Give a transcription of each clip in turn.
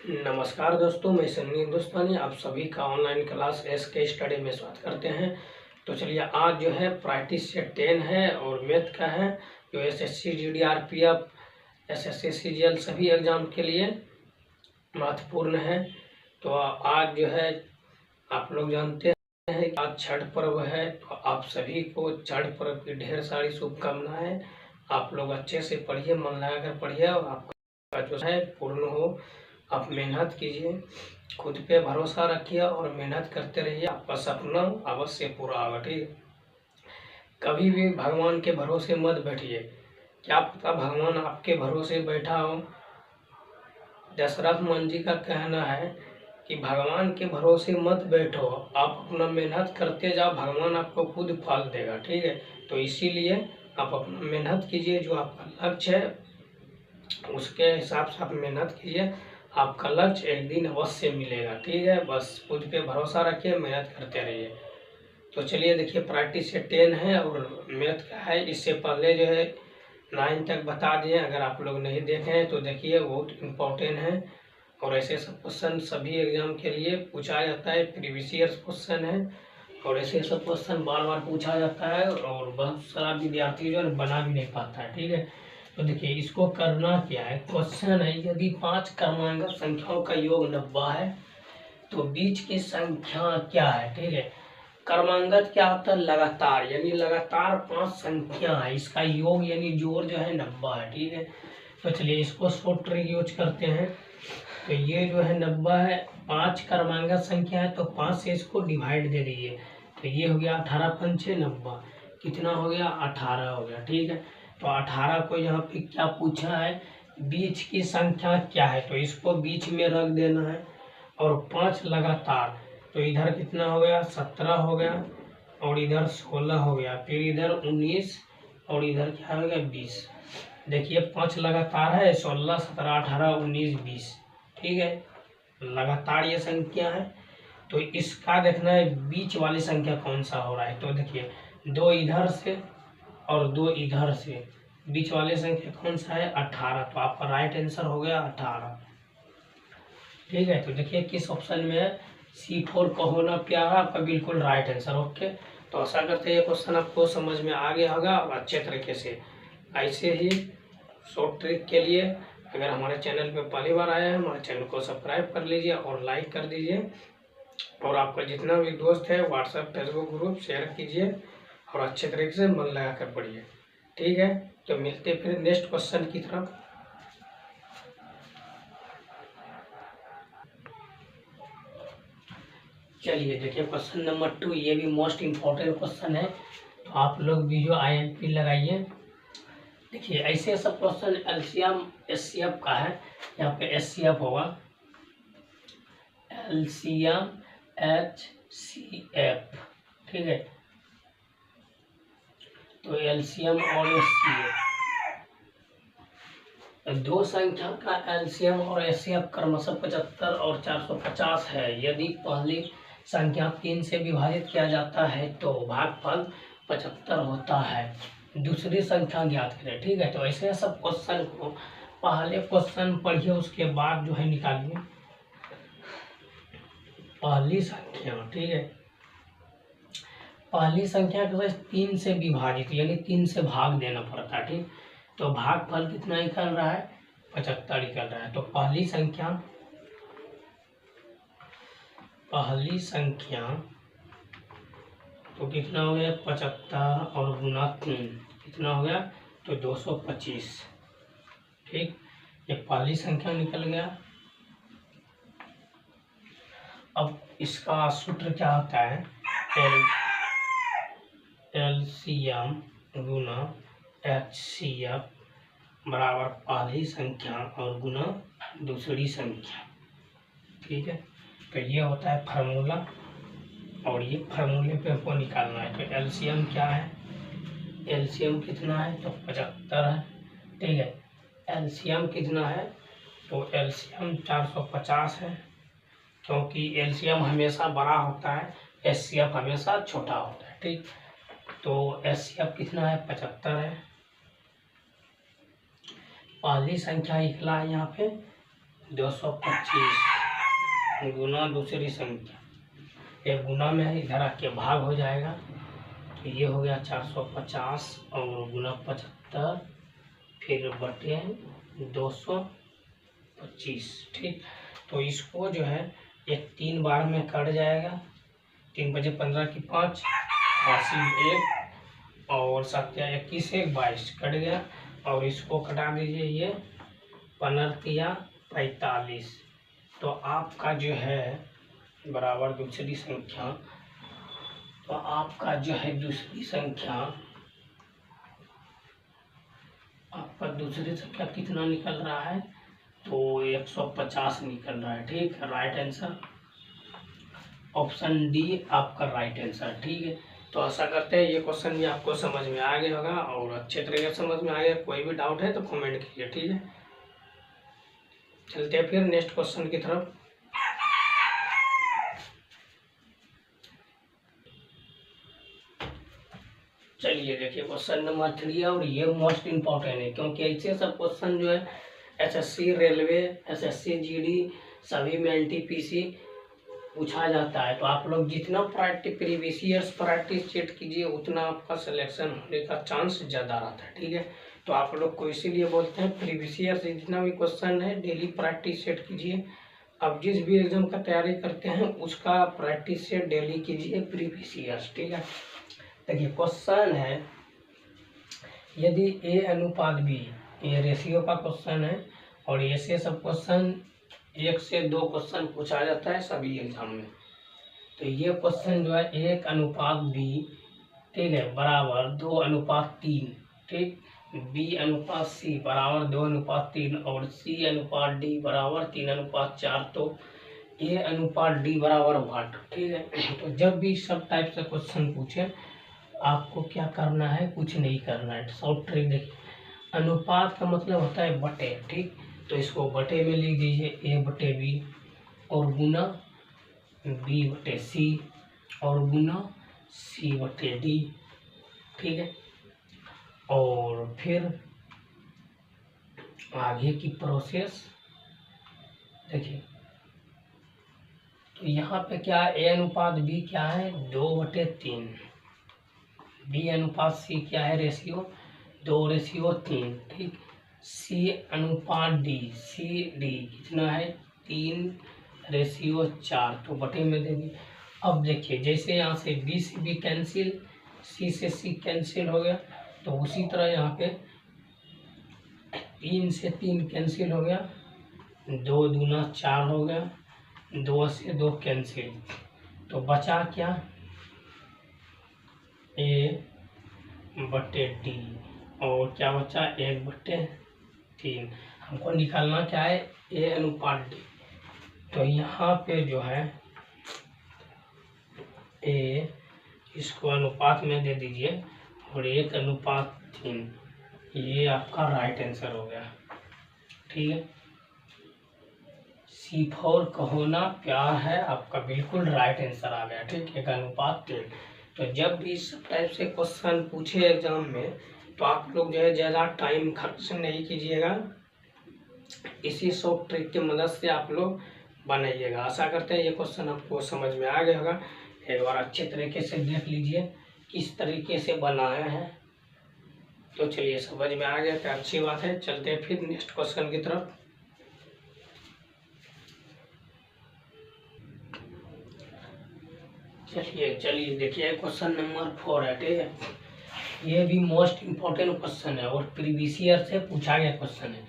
नमस्कार दोस्तों, मैं सन्नी हिंदुस्तानी आप सभी का ऑनलाइन क्लास SK स्टडी में स्वागत करते हैं। तो चलिए, आज जो है प्रैक्टिस सेट 10 है और मैथ का है जो SSC GD RPF SSC CGL सभी एग्जाम के लिए महत्वपूर्ण है। तो आज जो है आप लोग जानते हैं कि आज छठ पर्व है, तो आप सभी को छठ पर्व की ढेर सारी शुभकामनाएं। आप लोग अच्छे से पढ़िए, मन लगाकर पढ़िए और आपका जो है पूर्ण हो। आप मेहनत कीजिए, खुद पे भरोसा रखिए और मेहनत करते रहिए, आपका सपना अवश्य पूरा होगा। ठीक, कभी भी भगवान के भरोसे मत बैठिए, क्या पता भगवान आपके भरोसे बैठा हो। दशरथ मन जी का कहना है कि भगवान के भरोसे मत बैठो, आप अपना मेहनत करते जाओ, भगवान आपको खुद फल देगा। ठीक है, तो इसीलिए आप अपना मेहनत कीजिए, जो आपका लक्ष्य है उसके हिसाब से आप मेहनत कीजिए, आपका लक्ष्य एक दिन अवश्य मिलेगा। ठीक है, बस खुद पे भरोसा रखिए, मेहनत करते रहिए। तो चलिए देखिए, प्रैक्टिस से 10 है और मैथ का है। इससे पहले जो है 9 तक बता दिए, अगर आप लोग नहीं देखे हैं तो देखिए, बहुत इम्पोर्टेंट है। और ऐसे सब क्वेश्चन सभी एग्जाम के लिए पूछा जाता है, प्रीवियस ईयर क्वेश्चन है और ऐसे सब क्वेश्चन बार बार पूछा जाता है और बहुत सारा विद्यार्थी जो है बना भी नहीं पाता है। ठीक है, तो देखिए इसको करना क्या है। क्वेश्चन है, यदि 5 क्रमांगत संख्याओं का योग 90 है तो बीच की संख्या क्या है। ठीक है, क्रमांगत क्या होता है, लगातार, यानी लगातार 5 संख्या है, इसका योग यानी जोड़ जो है 90 है। ठीक है, तो चलिए इसको शॉर्ट ट्रिक यूज करते हैं। तो ये जो है 90 है, 5 क्रमांगत संख्या है तो 5 से इसको डिवाइड दे दीजिए, तो ये हो गया 18 पंचे 90, कितना हो गया 18 हो गया। ठीक है, तो 18 को यहाँ पे क्या पूछा है, बीच की संख्या क्या है, तो इसको बीच में रख देना है। और 5 लगातार, तो इधर कितना हो गया 17 हो गया और इधर 16 हो गया, फिर इधर 19 और इधर क्या हो गया 20। देखिए 5 लगातार है, 16 17 18 19 20। ठीक है, लगातार ये संख्या है, तो इसका देखना है बीच वाली संख्या कौन सा हो रहा है। तो देखिए 2 इधर से और 2 इधर से, बीच वाली संख्या कौन सा है 18, तो आपका राइट आंसर हो गया 18। ठीक है, तो देखिए किस ऑप्शन में है, C4 का होना प्यारा, आपका बिल्कुल राइट आंसर। ओके, तो आशा करते हैं ये क्वेश्चन आपको समझ में आ गया होगा और अच्छे तरीके से। ऐसे ही शॉर्ट ट्रिक के लिए अगर हमारे चैनल पे पहली बार आए हैं, हमारे चैनल को सब्सक्राइब कर लीजिए और लाइक कर दीजिए। और आपका जितना भी दोस्त है व्हाट्सएप फेसबुक ग्रुप शेयर कीजिए और अच्छे तरीके से मन लगा कर पढ़िए। ठीक है, तो मिलते फिर नेक्स्ट क्वेश्चन की तरफ। चलिए देखिए क्वेश्चन नंबर 2, ये भी मोस्ट इम्पोर्टेंट क्वेश्चन है, तो आप लोग भी जो INP लगाइए। देखिए ऐसे सब क्वेश्चन LCM HCF का है, यहाँ पे HCF होगा, LCM HCF। ठीक है, तो LCM और HCF, दो संख्या का LCM और HCF क्रमशः 75 और 450 है। यदि पहली संख्या 3 से विभाजित किया जाता है तो भागफल 75 होता है, दूसरी संख्या ज्ञात करें। ठीक है, तो ऐसे सब क्वेश्चन को पहले क्वेश्चन पढ़िए, उसके बाद जो है निकालिए पहली संख्या। ठीक है, पहली संख्या के 3 से विभाजित यानी 3 से भाग देना पड़ता है। ठीक, तो भागफल कितना निकल रहा है 75 निकल रहा है। तो पहली संख्या तो कितना हो गया 75 और गुना 3 कितना हो गया तो 225। ठीक, ये पहली संख्या निकल गया। अब इसका सूत्र क्या होता है, LCM गुना HCF बराबर पहली संख्या और गुना दूसरी संख्या। ठीक है, तो ये होता है फार्मूला और ये फार्मूले पे हमको निकालना है। तो LCM क्या है, LCM कितना है तो 75 है। ठीक है, LCM कितना है तो LCM 450 है, क्योंकि LCM हमेशा बड़ा होता है, HCF हमेशा छोटा होता है। ठीक, तो HCF कितना है 75 है। पहली संख्या निकला है यहाँ पे 225 गुना दूसरी संख्या, एक गुना में है, इधर आके भाग हो जाएगा, तो ये हो गया 450 और गुना 75 फिर बटे 225। ठीक, तो इसको जो है ये 3 बार में कट जाएगा। 3 बजे 15 की 5, 80 1 और 7 या 21 1 22 कट गया। और इसको कटा दीजिए, ये 15 या 45, तो आपका जो है बराबर दूसरी संख्या, तो आपका जो है दूसरी संख्या, आपका दूसरी संख्या कितना निकल रहा है, तो 150 निकल रहा है। ठीक, राइट आंसर ऑप्शन डी आपका राइट आंसर। ठीक है, तो आशा करते हैं ये क्वेश्चन भी आपको समझ में आ गया होगा और अच्छे तरीके से समझ में आ गया। कोई भी डाउट है तो कमेंट कीजिए। ठीक है, चलते हैं फिर नेक्स्ट क्वेश्चन की तरफ। चलिए देखिए क्वेश्चन नंबर 3 और ये मोस्ट इम्पोर्टेंट है, क्योंकि ऐसे सब क्वेश्चन जो है एसएससी रेलवे, एसएससी जीडी सभी में एनटीपीसी पूछा जाता है। तो आप लोग जितना प्रीवियस ईयर्स प्रैक्टिस चेक कीजिए उतना आपका सिलेक्शन होने का चांस ज़्यादा रहता है। ठीक है, तो आप लोग को इसीलिए बोलते हैं प्रीवियस ईयर से जितना भी क्वेश्चन है डेली प्रैक्टिस सेट कीजिए। अब जिस भी एग्जाम का तैयारी करते हैं उसका प्रैक्टिस सेट डेली कीजिए प्रीवियस ईयर्स। ठीक है, देखिए क्वेश्चन है, यदि ए अनुपात बी, ये रेशियो का क्वेश्चन है और ऐसे सब क्वेश्चन 1 से 2 क्वेश्चन पूछा जाता है सभी एग्जाम में। तो ये क्वेश्चन जो है 1 अनुपात बी, ठीक है, बराबर 2 अनुपात 3, ठीक, बी अनुपात सी बराबर 2 अनुपात 3 और सी अनुपात डी बराबर 3 अनुपात 4, तो ए अनुपात डी बराबर व्हाट। ठीक है, तो जब भी सब टाइप से क्वेश्चन पूछे आपको क्या करना है, कुछ नहीं करना है। शॉर्ट ट्रिक देखिए, अनुपात का मतलब होता है बटे। ठीक, तो इसको बटे में लिख दीजिए, ए बटे बी और गुना बी बटे सी और गुना सी बटे डी। ठीक है, और फिर आगे की प्रोसेस देखिए, तो यहाँ पे क्या है, ए अनुपात बी क्या है 2/3, बी अनुपात सी क्या है रेशियो 2/3। ठीक, सी अनुपात डी, सी डी कितना है 3/4, तो बटे में दे दी। अब देखिए जैसे यहाँ से बी से बी कैंसिल, सी से सी कैंसिल हो गया, तो उसी तरह यहाँ पे 3 से 3 कैंसिल हो गया, 2 दूना 4 हो गया, 2 से 2 कैंसिल, तो बचा क्या ए बटे डी और क्या बचा 1/3। हमको निकालना क्या है ए अनुपात डी, तो यहाँ पे जो है ए इसको अनुपात में दे दीजिए और 1/3, ये आपका राइट आंसर हो गया। ठीक है, C4 कहोना प्यार है आपका बिल्कुल राइट आंसर आ गया। ठीक, 1/3। तो जब भी इस टाइप से क्वेश्चन पूछे एग्जाम में तो आप लोग जो है ज़्यादा टाइम खर्च नहीं कीजिएगा, इसी शॉर्ट ट्रिक की मदद से आप लोग बनाइएगा। आशा करते हैं ये क्वेश्चन आपको समझ में आ गया होगा। एक बार अच्छे तरीके से देख लीजिए किस तरीके से बनाए हैं। तो चलिए समझ में आ गया तो अच्छी बात है। चलते हैं फिर नेक्स्ट क्वेश्चन की तरफ। चलिए देखिए क्वेश्चन नंबर 4 है। ठीक है, ये भी मोस्ट इम्पोर्टेंट क्वेश्चन है और प्रीवियस ईयर से पूछा गया क्वेश्चन है।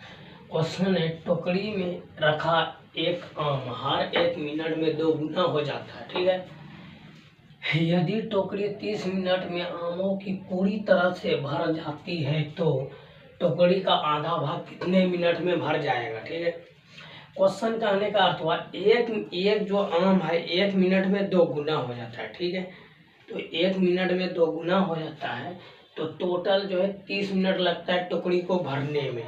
क्वेश्चन है, टोकरी में रखा एक आम हर 1 मिनट में 2 गुना हो जाता है। ठीक है, यदि टोकरी 30 मिनट में आमों की पूरी तरह से भर जाती है तो टोकरी का आधा भाग कितने मिनट में भर जाएगा। ठीक है, क्वेश्चन कहने का अर्थ हुआ एक जो आम है 1 मिनट में 2 गुना हो जाता है। ठीक है, तो 1 मिनट में 2 गुना हो जाता है तो टोटल जो है 30 मिनट लगता है टोकरी को भरने में,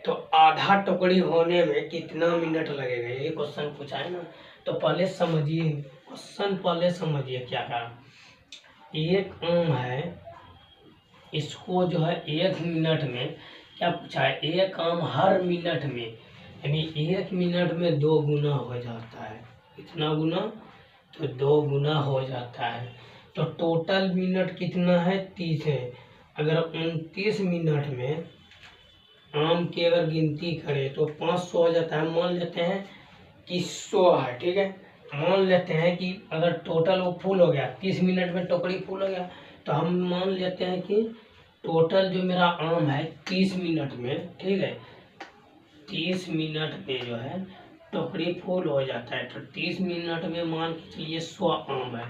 तो आधा टोकरी होने में कितना मिनट लगेगा, ये क्वेश्चन पूछा है ना। तो पहले समझिए क्वेश्चन, पहले समझिए क्या कहा। एक आम है, इसको जो है 1 मिनट में क्या पूछा है, एक आम हर मिनट में यानी 1 मिनट में 2 गुना हो जाता है। कितना गुना? तो 2 गुना हो जाता है। तो टोटल मिनट कितना है? 30 है। अगर 29 मिनट में आम की अगर गिनती करें तो 500 हो जाता है। मान लेते हैं कि 100 है, ठीक है। मान लेते हैं कि अगर टोटल वो फुल हो गया, 30 मिनट में टोकरी फुल हो गया, तो हम मान लेते हैं कि टोटल जो मेरा आम है 30 मिनट में, ठीक है, 30 मिनट में जो है टोकरी फुल हो जाता है। तो 30 मिनट में मान के चलिए 100 आम है,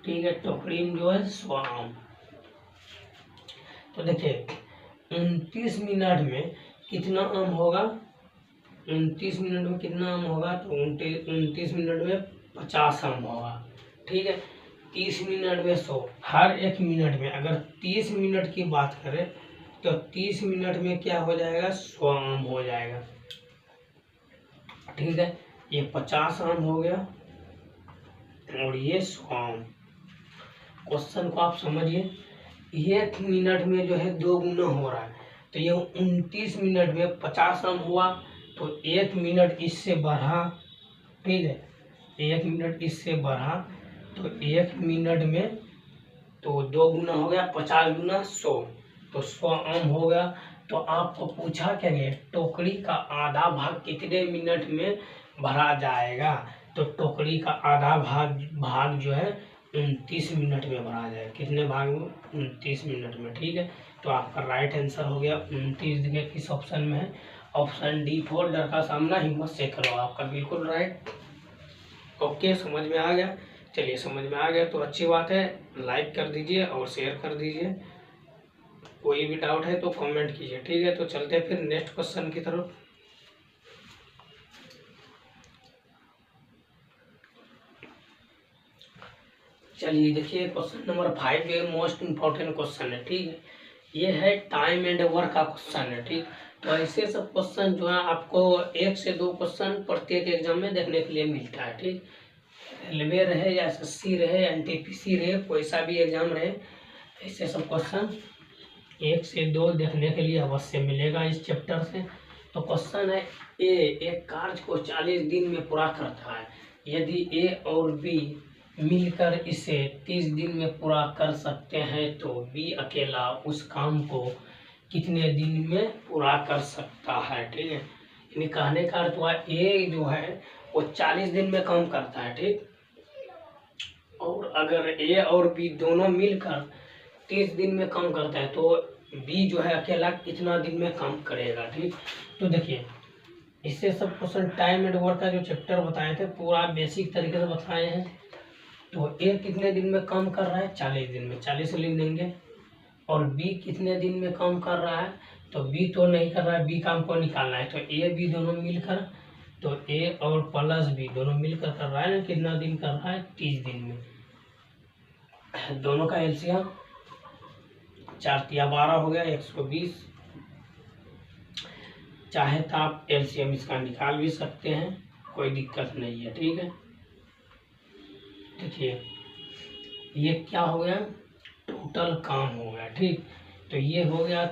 ठीक है, टोकरी में जो है 100 आम। तो देखिए 29 मिनट में कितना आम होगा? 29 मिनट में कितना आम होगा? तो 29 मिनट में 50 आम होगा, ठीक है। 30 मिनट में 100, हर 1 मिनट में अगर 30 मिनट की बात करें तो 30 मिनट में क्या हो जाएगा? 100 आम हो जाएगा, ठीक है। ये 50 आम हो गया और ये 100 आम। क्वेश्चन को आप समझिए, 1 मिनट में जो है 2 गुना हो रहा है। तो ये 29 मिनट में 50 आम हुआ, तो 1 मिनट इससे बढ़ा, ठीक है, 1 मिनट इससे बढ़ा, तो 1 मिनट में तो 2 गुना हो गया, 50 गुना 100, तो 100 आम हो गया। तो आपको पूछा क्या गया? टोकरी का आधा भाग कितने मिनट में भरा जाएगा? तो टोकरी का आधा भाग जो है 29 मिनट में भरा जाएगा। कितने भाग में? 29 मिनट में, ठीक है। तो आपका राइट आंसर हो गया 29। देखिए किस ऑप्शन में है? ऑप्शन डी 4, डर का सामना हिम्मत से करो, आपका बिल्कुल राइट। ओके, समझ में आ गया? चलिए, समझ में आ गया तो अच्छी बात है। लाइक कर दीजिए और शेयर कर दीजिए। कोई भी डाउट है तो कमेंट कीजिए, ठीक है। तो चलते हैं फिर नेक्स्ट क्वेश्चन की तरफ। चलिए देखिए क्वेश्चन नंबर 5 ये मोस्ट इम्पोर्टेंट क्वेश्चन है, ठीक है। ये है टाइम एंड वर्क का क्वेश्चन है, ठीक। तो ऐसे सब क्वेश्चन जो है आपको 1 से 2 क्वेश्चन प्रत्येक एग्जाम में देखने के लिए मिलता है, ठीक। रेलवे रहे या SSC रहे, NTPC रहे, कोई सा भी एग्जाम रहे, ऐसे सब क्वेश्चन 1 से 2 देखने के लिए अवश्य मिलेगा इस चैप्टर से। तो क्वेश्चन है, ए एक कार्य को 40 दिन में पूरा करता है। यदि ए और बी मिलकर इसे 30 दिन में पूरा कर सकते हैं तो बी अकेला उस काम को कितने दिन में पूरा कर सकता है, ठीक है। यानी कहने का अर्थ हुआ ए जो है वो 40 दिन में काम करता है, ठीक। और अगर ए और बी दोनों मिलकर 30 दिन में काम करता है तो बी जो है अकेला कितना दिन में काम करेगा, ठीक। तो देखिए इससे सब क्वेश्चन टाइम एंड वर्क का जो चैप्टर बताए थे पूरा बेसिक तरीके से बताए हैं। तो ए कितने दिन में काम कर रहा है? 40 दिन में, 40 लिख देंगे। और बी कितने दिन में काम कर रहा है? तो बी तो नहीं कर रहा है, बी काम को निकालना है। तो ए बी दोनों मिलकर, तो ए और प्लस बी दोनों मिलकर कर रहा है ना, कितना दिन कर रहा है? 30 दिन में। दोनों का एलसीएम 4 तिया 12 हो गया, 120। चाहे तो आप एलसीएम इसका निकाल भी सकते हैं, कोई दिक्कत नहीं है, ठीक है। देखिए ये क्या हो गया? टोटल काम हो गया, ठीक। तो ये हो गया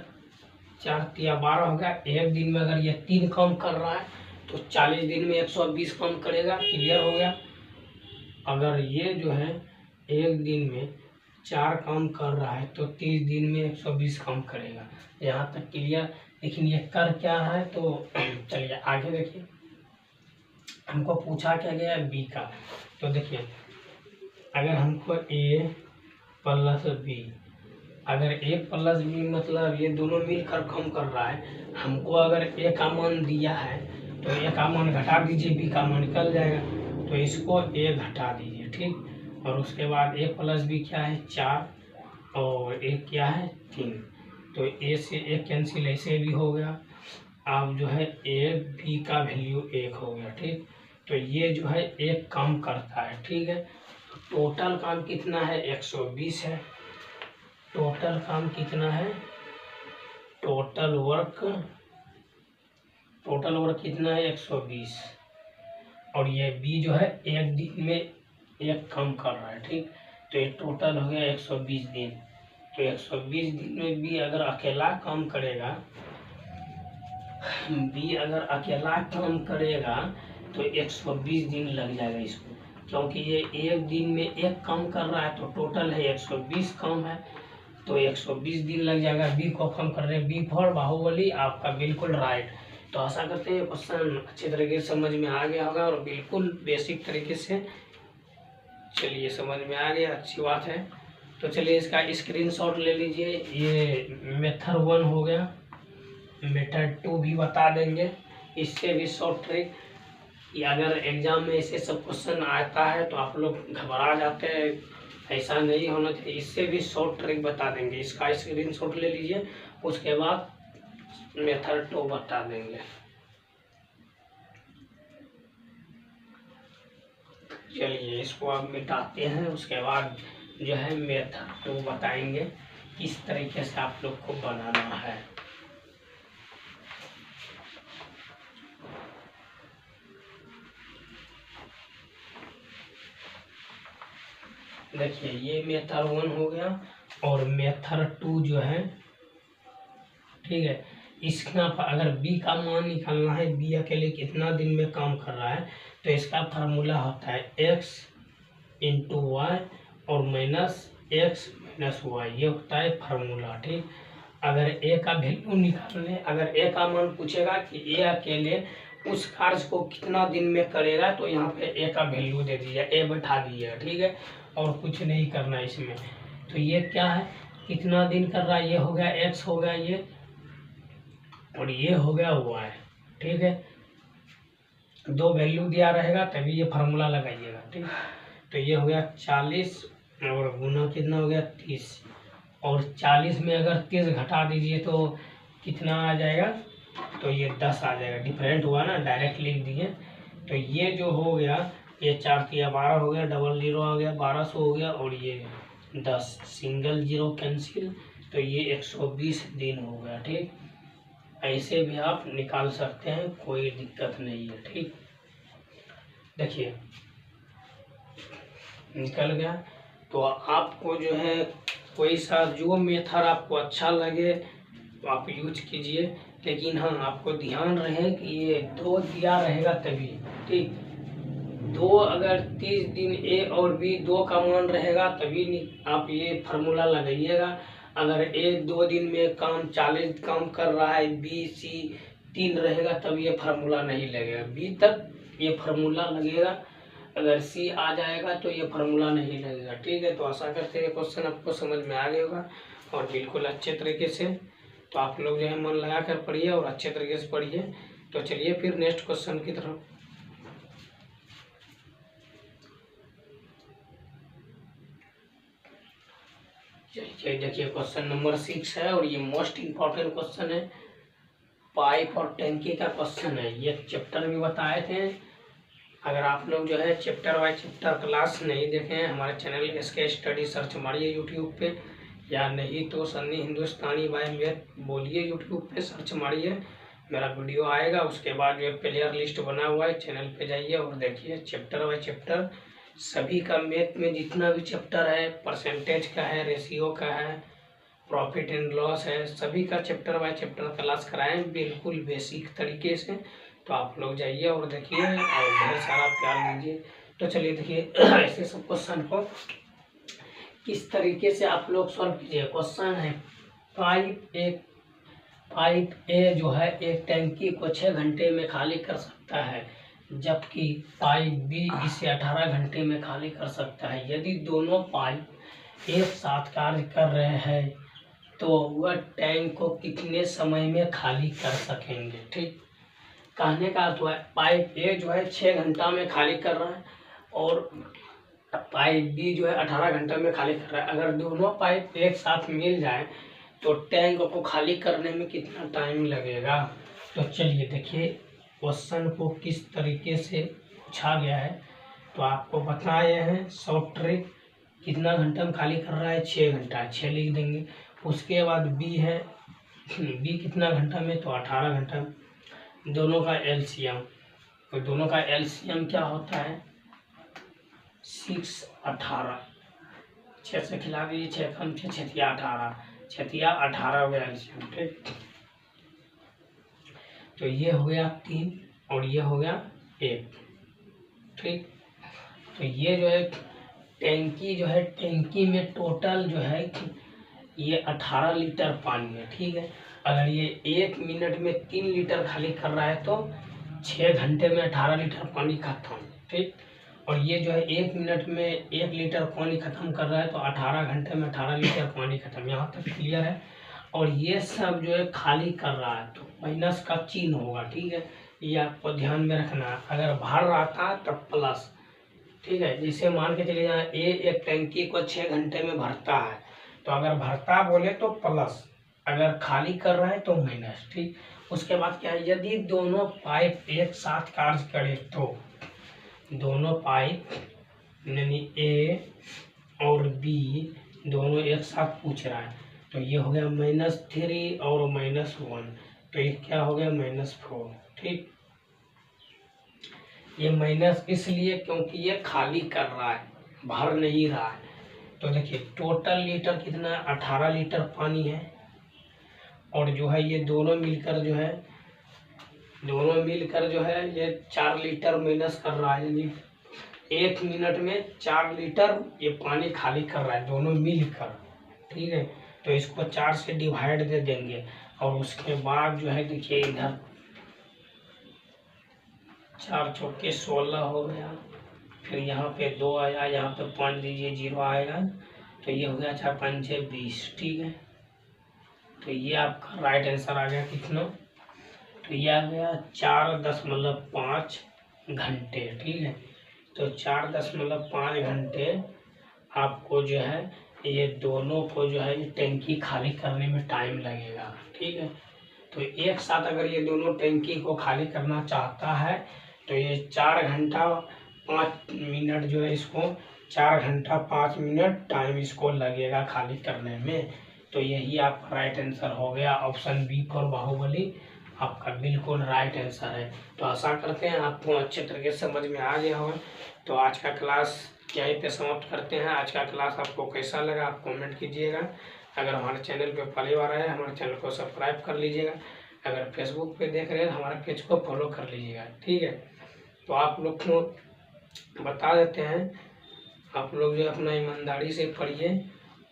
4 तिया 12 हो गया। एक दिन में अगर ये 3 काम कर रहा है तो 40 दिन में 120 काम करेगा, क्लियर हो गया। अगर ये जो है एक दिन में 4 काम कर रहा है तो 30 दिन में 120 काम करेगा। यहाँ तक क्लियर। लेकिन ये कर क्या रहा है? तो चलिए आगे देखिए, हमको पूछा क्या गया है? बी का। तो देखिए अगर हमको ए प्लस बी, अगर ए प्लस बी मतलब ये दोनों मिलकर काम कर रहा है, हमको अगर ए का मान दिया है तो ए का मान घटा दीजिए, बी का मान निकल जाएगा। तो इसको ए घटा दीजिए, ठीक। और उसके बाद ए प्लस बी क्या है? 4 और ए क्या है? 3। तो ए से ए कैंसिल, ऐसे भी हो गया। अब जो है ए बी का वैल्यू 1 हो गया, ठीक। तो ये जो है एक काम करता है, ठीक है। टोटल काम कितना है? 120 है। टोटल काम कितना है? टोटल वर्क कितना है? 120। और ये बी जो है एक दिन में एक काम कर रहा है, ठीक। तो ये टोटल हो गया 120 दिन। तो 120 दिन में बी अगर अकेला काम करेगा बी अगर अकेला काम करेगा तो 120 दिन लग जाएगा इसको, क्योंकि ये एक दिन में एक काम कर रहा है, तो टोटल है 120 काम है, तो 120 दिन लग जाएगा बी को कम करने। बी फॉर बाहुबली आपका बिल्कुल राइट। तो आशा करते हैं क्वेश्चन अच्छे तरीके से समझ में आ गया होगा और बिल्कुल बेसिक तरीके से चलिए समझ में आ गया, अच्छी बात है। तो चलिए इसका स्क्रीनशॉट ले लीजिए। ये मेथड 1 हो गया, मेथड 2 भी बता देंगे, इससे भी शॉर्ट ट्रिक। अगर एग्जाम में ऐसे सब क्वेश्चन आता है तो आप लोग घबरा जाते हैं, ऐसा नहीं होना चाहिए। इससे भी शॉर्ट ट्रिक बता देंगे, इसका स्क्रीनशॉट ले लीजिए, उसके बाद मेथड 2 बता देंगे। चलिए इसको अब मिटाते हैं, उसके बाद जो है मेथड 2 बताएंगे किस तरीके से आप लोग को बनाना है। देखिए ये मेथड 1 हो गया और मेथड 2 जो है, ठीक है, इसका अगर बी का मान निकालना है, बी अकेले कितना दिन में काम कर रहा है, तो इसका फार्मूला होता है x इंटू वाई और माइनस एक्स माइनस वाई, ये होता है फार्मूला। ठीक, अगर ए का वैल्यू निकालने, अगर ए का मान पूछेगा कि ए अकेले उस कार्य को कितना दिन में करेगा, तो यहाँ पे ए का वैल्यू दे दीजिए, ए बैठा दीजिएगा, ठीक है, और कुछ नहीं करना इसमें। तो ये क्या है, कितना दिन कर रहा है, ये हो गया एक्स हो गया ये, और ये हो गया वाई, ठीक है। दो वैल्यू दिया रहेगा तभी ये फार्मूला लगाइएगा, ठीक। तो ये हो गया 40 और गुना कितना हो गया 30, और 40 में अगर 30 घटा दीजिए तो कितना आ जाएगा, तो ये 10 आ जाएगा। डिफरेंट हुआ ना, डायरेक्ट लिख दिए। तो ये जो हो गया, ये 4 तिया 12 हो गया, डबल जीरो आ गया 1200 हो गया, और ये 10 सिंगल जीरो कैंसिल, तो ये 120 दिन हो गया, ठीक। ऐसे भी आप निकाल सकते हैं, कोई दिक्कत नहीं है, ठीक। देखिए निकल गया। तो आपको जो है कोई सा जो मेथड आपको अच्छा लगे तो आप यूज कीजिए, लेकिन हाँ आपको ध्यान रहे कि ये 2 दिया रहेगा तभी, ठीक। 2 अगर 30 दिन ए और बी 2 का मान रहेगा तभी आप ये फार्मूला लगाइएगा। अगर ए 2 दिन में काम 40 काम कर रहा है, बी सी 3 रहेगा, तब ये फार्मूला नहीं लगेगा। बी तक ये फार्मूला लगेगा, अगर सी आ जाएगा तो ये फार्मूला नहीं लगेगा, ठीक है। तो आशा करते हैं क्वेश्चन आपको समझ में आ गया होगा और बिल्कुल अच्छे तरीके से। तो आप लोग जो है मन लगा कर पढ़िए और अच्छे तरीके से पढ़िए। तो चलिए फिर नेक्स्ट क्वेश्चन की तरफ। देखिए क्वेश्चन नंबर 6 है और ये मोस्ट इम्पोर्टेंट क्वेश्चन है, पाइप और टैंकी का क्वेश्चन है। ये चैप्टर भी बताए थे। अगर आप लोग जो है चैप्टर बाय चैप्टर क्लास नहीं देखे हैं, हमारे चैनल SK स्टडी सर्च मारिए यूट्यूब पे, या नहीं तो सन्नी हिंदुस्तानी बाय मैथ बोलिए, यूट्यूब पे सर्च मारिए, मेरा वीडियो आएगा। उसके बाद जो प्लेयर लिस्ट बना हुआ है, चैनल पे जाइए और देखिए चैप्टर बाय चैप्टर सभी का। मैथ में जितना भी चैप्टर है, परसेंटेज का है, रेशियो का है, प्रॉफिट एंड लॉस है, सभी का चैप्टर बाय चैप्टर क्लास कराएं बिल्कुल बेसिक तरीके से। तो आप लोग जाइए और देखिए और ढेर सारा प्यार दीजिए। तो चलिए देखिए ऐसे सब क्वेश्चन को किस तरीके से आप लोग सॉल्व कीजिए। क्वेश्चन है पाइप ए जो है एक टैंकी को 6 घंटे में खाली कर सकता है, जबकि पाइप बी इसे 18 घंटे में खाली कर सकता है। यदि दोनों पाइप एक साथ कार्य कर रहे हैं तो वह टैंक को कितने समय में खाली कर सकेंगे, ठीक। कहने का अर्थ है पाइप ए जो है 6 घंटा में खाली कर रहा है और पाइप बी जो है 18 घंटे में खाली कर रहा है। अगर दोनों पाइप एक साथ मिल जाए तो टैंक को खाली करने में कितना टाइम लगेगा। तो चलिए देखिए क्वेश्चन को किस तरीके से पूछा गया है। तो आपको बताए हैं शॉर्ट ट्रिक, कितना घंटा में खाली कर रहा है, 6 घंटा, 6 लिख देंगे। उसके बाद बी है, बी कितना घंटा में, तो 18 घंटा। दोनों का एलसीएम, तो दोनों का एलसीएम क्या होता है 6 18, 6 से खिला दीजिए, 6 कम 6 छतिया 18 हो गया एलसीएम, ठीक। तो ये हो गया 3 और ये हो गया 1। ठीक, तो ये जो है टैंकी जो है, टैंकी में टोटल जो है ये 18 लीटर पानी है। ठीक है, अगर ये 1 मिनट में 3 लीटर खाली कर रहा है तो 6 घंटे में 18 लीटर पानी खत्म। ठीक, और ये जो है 1 मिनट में 1 लीटर पानी खत्म कर रहा है तो 18 घंटे में 18 लीटर पानी खत्म। यहाँ तक क्लियर है। और ये सब जो है खाली कर रहा है तो माइनस का चिन्ह होगा। ठीक है, ये आपको ध्यान में रखना है। अगर भर रहा था तब प्लस। ठीक है, जैसे मान के चलिए यहाँ एक टैंकी को 6 घंटे में भरता है, तो अगर भरता बोले तो प्लस, अगर खाली कर रहा है तो माइनस। ठीक, उसके बाद क्या है, यदि दोनों पाइप एक साथ कार्य करे तो दोनों पाइप यानी ए और बी दोनों एक साथ पूछ रहा है, तो ये हो गया -3 और -1, तो ये क्या हो गया -4। ठीक, ये माइनस इसलिए क्योंकि ये खाली कर रहा है, भर नहीं रहा है। तो देखिए टोटल लीटर कितना है, 18 लीटर पानी है। और जो है ये दोनों मिलकर जो है ये 4 लीटर माइनस कर रहा है, यानी 1 मिनट में 4 लीटर ये पानी खाली कर रहा है दोनों मिलकर। ठीक है, तो इसको 4 से डिवाइड दे देंगे और उसके बाद जो है देखिए इधर 4 चौके 16 हो गया, फिर यहाँ पे 2 आया, यहाँ पे 5 दीजिए 0 आएगा, तो ये हो गया 4 5 6 20। ठीक है, तो ये आपका राइट आंसर आ गया कितना, तो ये आ गया 4.5 घंटे। ठीक है, तो 4.5 घंटे आपको जो है ये दोनों को जो है टैंकी खाली करने में टाइम लगेगा। ठीक है, तो एक साथ अगर ये दोनों टैंकी को खाली करना चाहता है तो ये 4 घंटा 5 मिनट जो है इसको 4 घंटा 5 मिनट टाइम इसको लगेगा खाली करने में। तो यही आपका राइट आंसर हो गया, ऑप्शन बी फॉर बाहुबली आपका बिल्कुल राइट आंसर है। तो आशा करते हैं आपको अच्छे तरीके से समझ में आ गया होगा। तो आज का क्लास यहीं पे समाप्त करते हैं। आज का क्लास आपको कैसा लगा आप कमेंट कीजिएगा। अगर हमारे चैनल पे पहली बार आए हमारे चैनल को सब्सक्राइब कर लीजिएगा। अगर फेसबुक पे देख रहे हैं हमारे पेज को फॉलो कर लीजिएगा। ठीक है, तो आप लोग को बता देते हैं, आप लोग जो अपना ईमानदारी से पढ़िए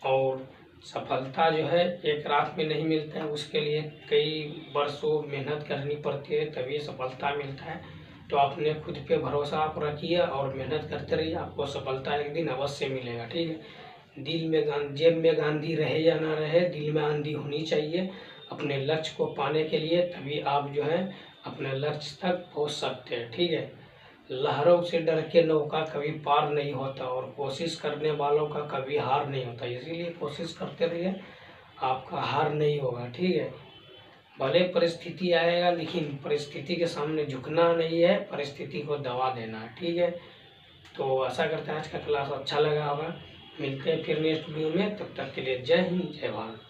और सफलता जो है एक रात में नहीं मिलता है, उसके लिए कई वर्षों मेहनत करनी पड़ती है तभी सफलता मिलता है। तो अपने खुद पे भरोसा आप रखिए और मेहनत करते रहिए, आपको सफलता एक दिन अवश्य मिलेगा। ठीक है, दिल में जेब में गांधी रहे या ना रहे, दिल में आंधी होनी चाहिए अपने लक्ष्य को पाने के लिए, तभी आप जो है अपने लक्ष्य तक पहुंच सकते हैं। ठीक है, लहरों से डर के नौका कभी पार नहीं होता और कोशिश करने वालों का कभी हार नहीं होता, इसीलिए कोशिश करते रहिए, आपका हार नहीं होगा। ठीक है, भले परिस्थिति आएगा लेकिन परिस्थिति के सामने झुकना नहीं है, परिस्थिति को दबा देना है। ठीक है, तो आशा करते हैं आज का क्लास अच्छा लगा होगा। मिलते हैं फिर नेक्स्ट वीडियो में, तब तक के लिए जय हिंद जय भारत।